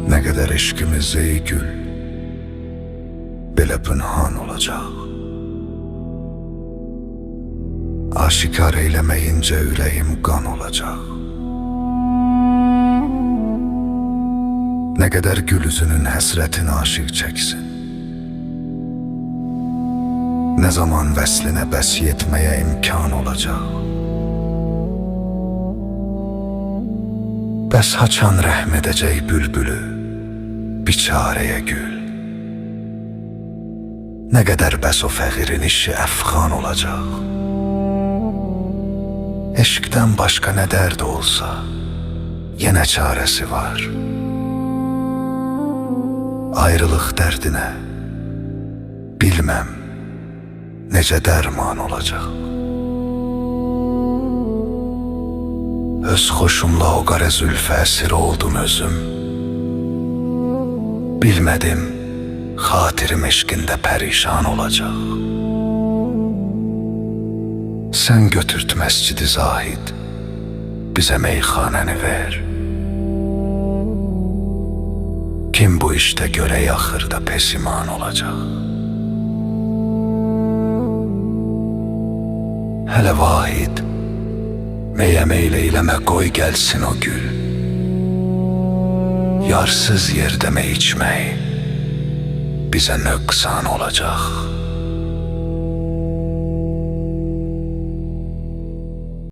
Ne kadar eşkimiz ey gül, belə pınhan olacaq. Aşikar eylemeyince ürəyim qan olacaq. Ne kadar gül üzünün həsrətini aşık çəksin. Ne zaman vəslinə bəs yetməyə imkan olacaq. Bəs haçan rəhm edəcək bülbülü, biçarəyə gül. Ne kadar bəs o fəqirin işi əfxan olacaq. Eşqdən başqa nə dərd olsa, yenə çarəsi var. Ayrılıq dərdinə bilməm necə dərman olacaq. Öz xoşumla o qara zülfə əsir oldum özüm. Bilmədim xatirim eşqində pərişan olacaq. Sən götürt məscidi zahid, bizə meyxanəni ver. Kim bu işte görək axırda pesiman olacaq. Hələ vahid, meyə meyl eyləmə, qoy gəlsin o gül. Yarsız yerdə mey içmək bizə nöqsan olacaq.